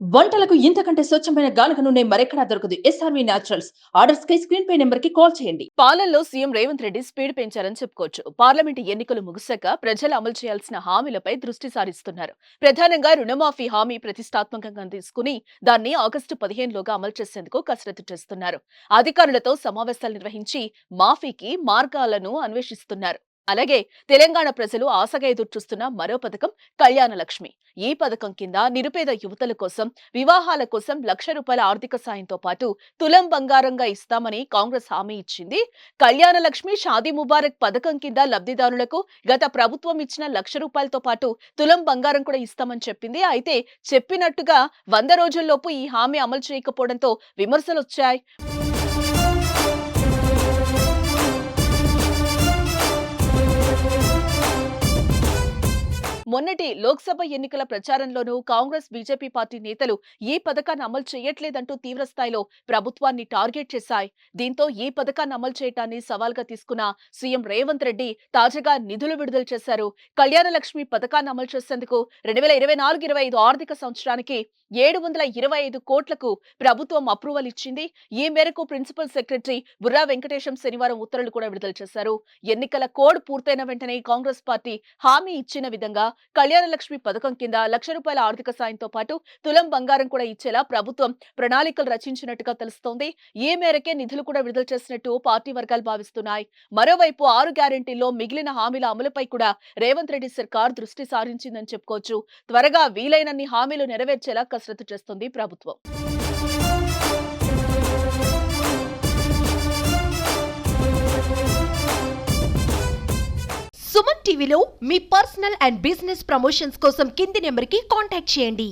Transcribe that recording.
వంటలకు ఇంతకంటే స్వచ్ఛమైన గానుగ నూనె మరెక్కడా దొరకదు. SRV naturals. ఆర్డర్స్ కై స్క్రీన్ పై నెంబర్ కి కాల్ చేయండి. పాలనలో సీఎం రేవంత్ రెడ్డి స్పీడ్ పెంచారని చెప్పుకోవచ్చు. పార్లమెంటు ఎన్నికలు ముగిశాక ప్రజలు అమలు చేయాల్సిన హామీలపై దృష్టి సారిస్తున్నారు. ప్రధానంగా రుణమాఫీ హామీ ప్రతిష్టాత్మకంగా తీసుకుని దాన్ని ఆగస్టు 15 లోగా అమలు చేసేందుకు కసరత్తు చేస్తున్నారు. అధికారులతో సమావేశాలు నిర్వహించి మాఫీకి మార్గాలను అన్వేషిస్తున్నారు. అలాగే తెలంగాణ ప్రజలు ఆశగా ఎదురుచూస్తున్న మరో పథకం కళ్యాణ లక్ష్మి. ఈ పథకం కింద నిరుపేద యువతల కోసం వివాహాల కోసం ₹1,00,000 ఆర్థిక సాయంతో పాటు తులం బంగారంగా ఇస్తామని కాంగ్రెస్ హామీ ఇచ్చింది. కళ్యాణ లక్ష్మి షాదీ ముబారక్ పథకం కింద లబ్ధిదారులకు గత ప్రభుత్వం ఇచ్చిన ₹1,00,000తో పాటు తులం బంగారం కూడా ఇస్తామని చెప్పింది. అయితే చెప్పినట్టుగా 100 రోజుల్లోపు ఈ హామీ అమలు చేయకపోవడంతో విమర్శలొచ్చాయి. మొన్నటి లోక్సభ ఎన్నికల ప్రచారంలోనూ కాంగ్రెస్ బీజేపీ పార్టీ నేతలు ఈ పథకాన్ని అమలు చేయట్లేదంటూ తీవ్రస్థాయిలో ప్రభుత్వాన్ని టార్గెట్ చేశాయి. దీంతో ఈ పథకాన్ని అమలు చేయటాన్ని సవాల్గా తీసుకున్న సీఎం రేవంత్ రెడ్డి తాజాగా నిధులు విడుదల చేశారు. కళ్యాణ లక్ష్మి పథకాన్ని అమలు చేసేందుకు 2024-25 ఆర్థిక సంవత్సరానికి 725 కోట్లకు ప్రభుత్వం అప్రూవల్ ఇచ్చింది. ఈ మేరకు ప్రిన్సిపల్ సెక్రటరీ బుర్రా వెంకటేశం శనివారం ఉత్తర్వులు కూడా విడుదల చేశారు. ఎన్నికల కోడ్ పూర్తయిన వెంటనే కాంగ్రెస్ పార్టీ హామీ ఇచ్చిన విధంగా కళ్యాణ లక్ష్మి పథకం కింద ₹1,00,000 ఆర్థిక సాయంతో పాటు తులం బంగారం కూడా ఇచ్చేలా ప్రభుత్వం ప్రణాళికలు రచించినట్టుగా తెలుస్తోంది. ఈ మేరకే నిధులు కూడా విడుదల చేసినట్టు పార్టీ వర్గాలు భావిస్తున్నాయి. మరోవైపు 6 గ్యారెంటీల్లో మిగిలిన హామీల అమలుపై కూడా రేవంత్ రెడ్డి సర్కార్ దృష్టి సారించిందని చెప్పుకోవచ్చు. త్వరగా వీలైనన్ని హామీలు నెరవేర్చేలా కసరత్తు చేస్తుంది ప్రభుత్వం. సుమన్ టీవీలో మీ పర్సనల్ అండ్ బిజినెస్ ప్రమోషన్స్ కోసం కింది నెంబర్కి కాంటాక్ట్ చేయండి.